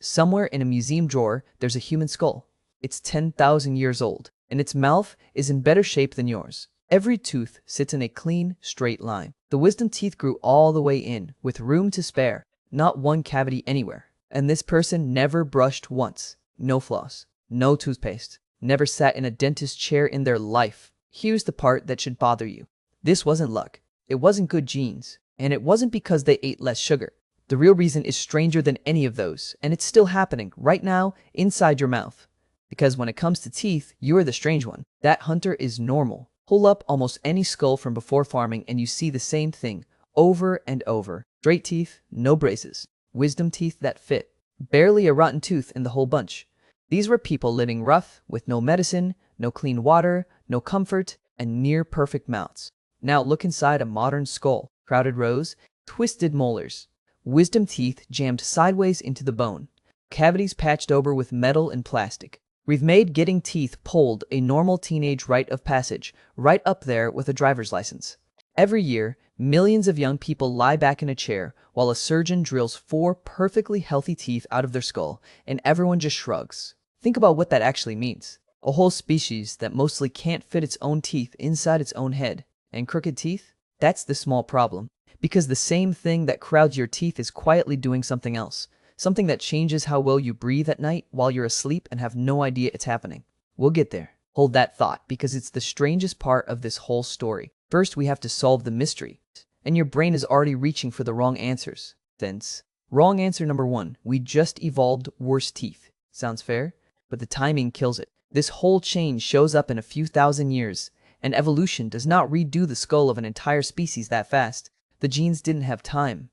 Somewhere in a museum drawer, there's a human skull. It's 10,000 years old, and its mouth is in better shape than yours. Every tooth sits in a clean, straight line. The wisdom teeth grew all the way in, with room to spare, not one cavity anywhere. And this person never brushed once. No floss, no toothpaste, never sat in a dentist chair in their life. Here's the part that should bother you. This wasn't luck. It wasn't good genes. And it wasn't because they ate less sugar. The real reason is stranger than any of those, and it's still happening right now inside your mouth. Because when it comes to teeth, you are the strange one. That hunter is normal. Pull up almost any skull from before farming and you see the same thing over and over. Straight teeth, no braces. Wisdom teeth that fit. Barely a rotten tooth in the whole bunch. These were people living rough, with no medicine, no clean water, no comfort, and near-perfect mouths. Now look inside a modern skull. Crowded rows, twisted molars. Wisdom teeth jammed sideways into the bone. Cavities patched over with metal and plastic. We've made getting teeth pulled a normal teenage rite of passage, right up there with a driver's license. Every year, millions of young people lie back in a chair while a surgeon drills 4 perfectly healthy teeth out of their skull, and everyone just shrugs. Think about what that actually means. A whole species that mostly can't fit its own teeth inside its own head. And crooked teeth? That's the small problem. Because the same thing that crowds your teeth is quietly doing something else. Something that changes how well you breathe at night while you're asleep and have no idea it's happening. We'll get there. Hold that thought, because it's the strangest part of this whole story. First, we have to solve the mystery. And your brain is already reaching for the wrong answers. Thence, wrong answer number 1. We just evolved worse teeth. Sounds fair? But the timing kills it. This whole change shows up in a few thousand years. And evolution does not redo the skull of an entire species that fast. The genes didn't have time.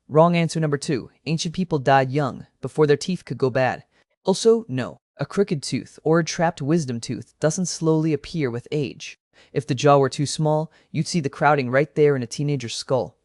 Wrong answer number 2. Ancient people died young, before their teeth could go bad. Also, no. A crooked tooth or a trapped wisdom tooth doesn't slowly appear with age. If the jaw were too small, you'd see the crowding right there in a teenager's skull.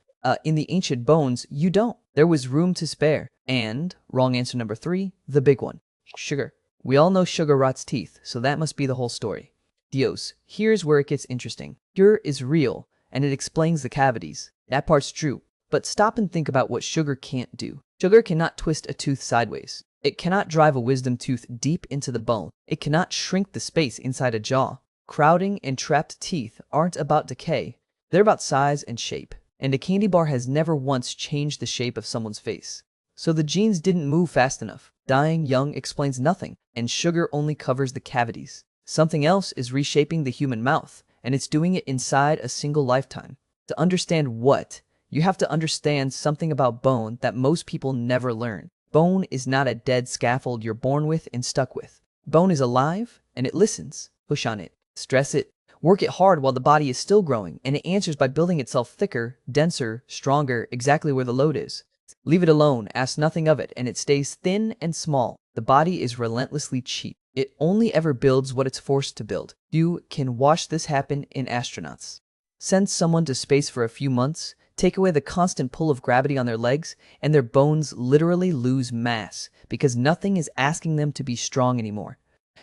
In the ancient bones, you don't. There was room to spare. And, wrong answer number 3, the big one. Sugar. We all know sugar rots teeth, so that must be the whole story. Dios, here's where it gets interesting. Sugar is real, and it explains the cavities. That part's true. But stop and think about what sugar can't do. Sugar cannot twist a tooth sideways. It cannot drive a wisdom tooth deep into the bone. It cannot shrink the space inside a jaw. Crowding and trapped teeth aren't about decay. They're about size and shape. And a candy bar has never once changed the shape of someone's face. So the genes didn't move fast enough. Dying young explains nothing, and sugar only covers the cavities. Something else is reshaping the human mouth, and it's doing it inside a single lifetime. To understand what, you have to understand something about bone that most people never learn. Bone is not a dead scaffold you're born with and stuck with. Bone is alive, and it listens. Push on it. Stress it. Work it hard while the body is still growing, and it answers by building itself thicker, denser, stronger, exactly where the load is. Leave it alone, ask nothing of it, and it stays thin and small. The body is relentlessly cheap. It only ever builds what it's forced to build. You can watch this happen in astronauts. Send someone to space for a few months, take away the constant pull of gravity on their legs, and their bones literally lose mass because nothing is asking them to be strong anymore.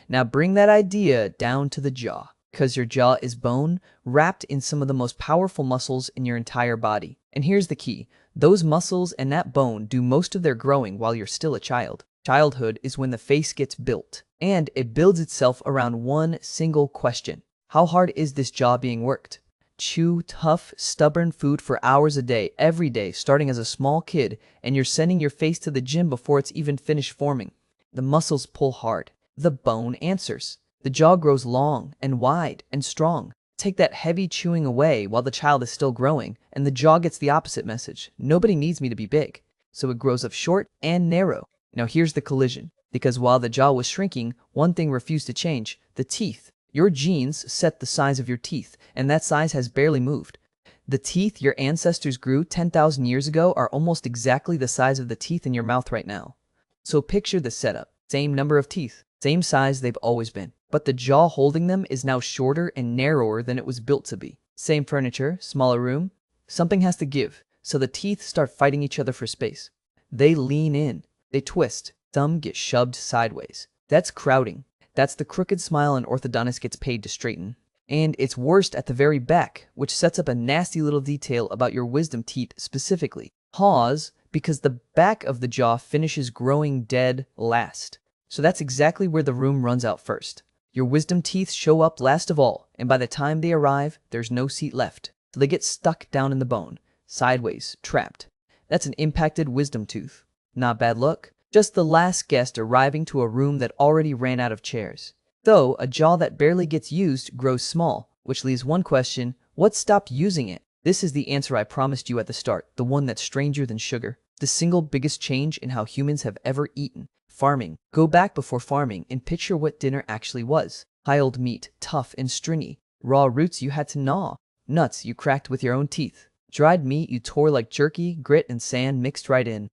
Now bring that idea down to the jaw, because your jaw is bone wrapped in some of the most powerful muscles in your entire body. And here's the key. Those muscles and that bone do most of their growing while you're still a child. Childhood is when the face gets built, and it builds itself around one single question. How hard is this jaw being worked? Chew tough, stubborn food for hours a day, every day, starting as a small kid, and you're sending your face to the gym before it's even finished forming. The muscles pull hard. The bone answers. The jaw grows long and wide and strong. Take that heavy chewing away while the child is still growing, and the jaw gets the opposite message. Nobody needs me to be big. So it grows up short and narrow. Now here's the collision. Because while the jaw was shrinking, one thing refused to change: the teeth. Your genes set the size of your teeth, and that size has barely moved. The teeth your ancestors grew 10,000 years ago are almost exactly the size of the teeth in your mouth right now. So picture the setup. Same number of teeth, same size they've always been. But the jaw holding them is now shorter and narrower than it was built to be. Same furniture, smaller room. Something has to give, so the teeth start fighting each other for space. They lean in. They twist. Some get shoved sideways. That's crowding. That's the crooked smile an orthodontist gets paid to straighten. And it's worst at the very back, which sets up a nasty little detail about your wisdom teeth specifically. Pause, Because the back of the jaw finishes growing dead last. So that's exactly where the room runs out first. Your wisdom teeth show up last of all, and by the time they arrive, there's no seat left. So they get stuck down in the bone, sideways, trapped. That's an impacted wisdom tooth. Not bad luck, just the last guest arriving to a room that already ran out of chairs. Though a jaw that barely gets used grows small, which leaves one question: what stopped using it? This is the answer I promised you at the start, the one that's stranger than sugar. The single biggest change in how humans have ever eaten. Farming. Go back before farming and picture what dinner actually was. Piled meat, tough and stringy. Raw roots you had to gnaw. Nuts you cracked with your own teeth. Dried meat you tore like jerky, grit and sand mixed right in.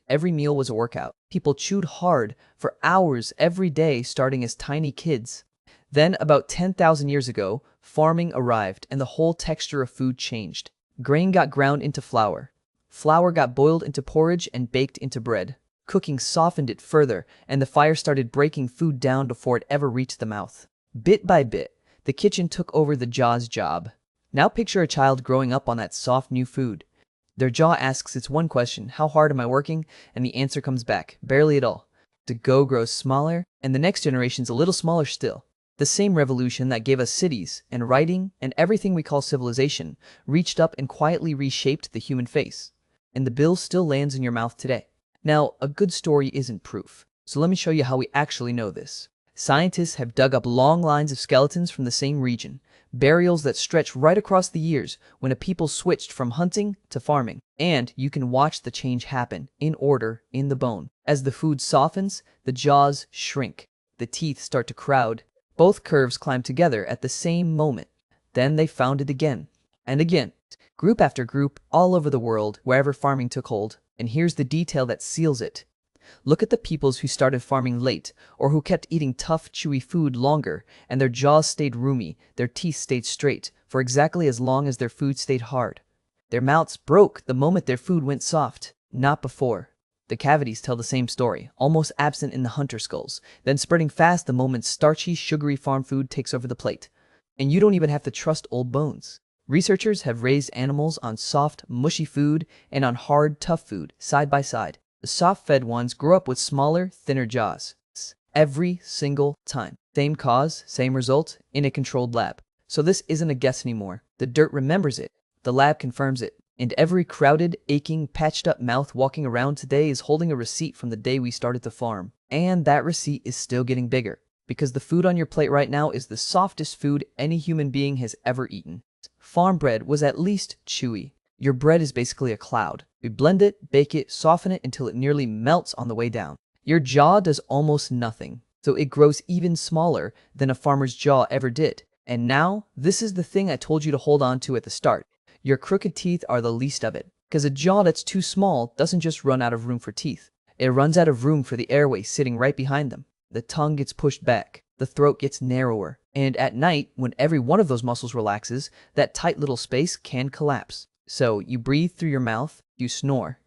Every meal was a workout. People chewed hard for hours every day starting as tiny kids. Then, about 10,000 years ago, farming arrived and the whole texture of food changed. Grain got ground into flour. Flour got boiled into porridge and baked into bread. Cooking softened it further, and the fire started breaking food down before it ever reached the mouth. Bit by bit, the kitchen took over the jaw's job. Now picture a child growing up on that soft new food. Their jaw asks its one question: how hard am I working? And the answer comes back: barely at all. The go grows smaller, and the next generation's a little smaller still. The same revolution that gave us cities and writing and everything we call civilization reached up and quietly reshaped the human face. And the bill still lands in your mouth today. Now, a good story isn't proof, so let me show you how we actually know this. Scientists have dug up long lines of skeletons from the same region, burials that stretch right across the years when a people switched from hunting to farming. And you can watch the change happen, in order, in the bone. As the food softens, the jaws shrink. The teeth start to crowd. Both curves climb together at the same moment. Then they found it again, and again. Group after group, all over the world, wherever farming took hold. And here's the detail that seals it. Look at the peoples who started farming late, or who kept eating tough, chewy food longer, and their jaws stayed roomy, their teeth stayed straight, for exactly as long as their food stayed hard. Their mouths broke the moment their food went soft, not before. The cavities tell the same story, almost absent in the hunter skulls, then spreading fast the moment starchy, sugary farm food takes over the plate. And you don't even have to trust old bones. Researchers have raised animals on soft, mushy food and on hard, tough food, side by side. The soft-fed ones grow up with smaller, thinner jaws. Every single time. Same cause, same result, in a controlled lab. So this isn't a guess anymore. The dirt remembers it. The lab confirms it. And every crowded, aching, patched-up mouth walking around today is holding a receipt from the day we started to farm. And that receipt is still getting bigger. Because the food on your plate right now is the softest food any human being has ever eaten. Farm bread was at least chewy. Your bread is basically a cloud. We blend it, bake it, soften it until it nearly melts on the way down. Your jaw does almost nothing, so it grows even smaller than a farmer's jaw ever did. And now, this is the thing I told you to hold on to at the start. Your crooked teeth are the least of it, because a jaw that's too small doesn't just run out of room for teeth. It runs out of room for the airway sitting right behind them. The tongue gets pushed back, the throat gets narrower, and at night, when every one of those muscles relaxes, that tight little space can collapse. So you breathe through your mouth, you snore,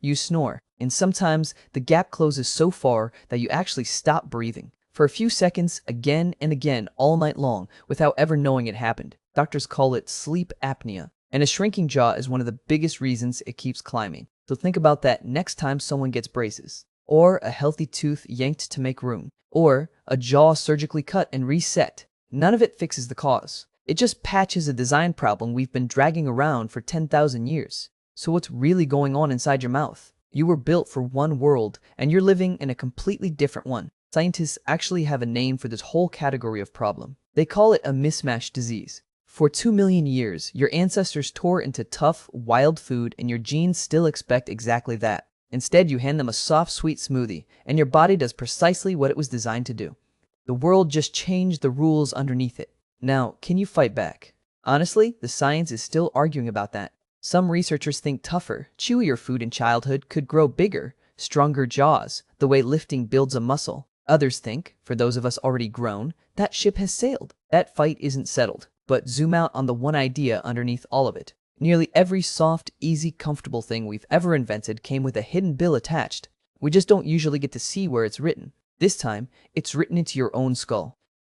and sometimes the gap closes so far that you actually stop breathing. For a few seconds, again and again, all night long, without ever knowing it happened. Doctors call it sleep apnea. And a shrinking jaw is one of the biggest reasons it keeps climbing. So think about that next time someone gets braces. Or a healthy tooth yanked to make room. Or a jaw surgically cut and reset. None of it fixes the cause. It just patches a design problem we've been dragging around for 10,000 years. So what's really going on inside your mouth? You were built for one world, and you're living in a completely different one. Scientists actually have a name for this whole category of problem. They call it a mismatch disease. For 2 million years, your ancestors tore into tough, wild food, and your genes still expect exactly that. Instead, you hand them a soft, sweet smoothie, and your body does precisely what it was designed to do. The world just changed the rules underneath it. Now, can you fight back? Honestly, the science is still arguing about that. Some researchers think tougher, chewier food in childhood could grow bigger, stronger jaws, the way lifting builds a muscle. Others think, for those of us already grown, that ship has sailed. That fight isn't settled. But zoom out on the one idea underneath all of it. Nearly every soft, easy, comfortable thing we've ever invented came with a hidden bill attached. We just don't usually get to see where it's written. This time, it's written into your own skull.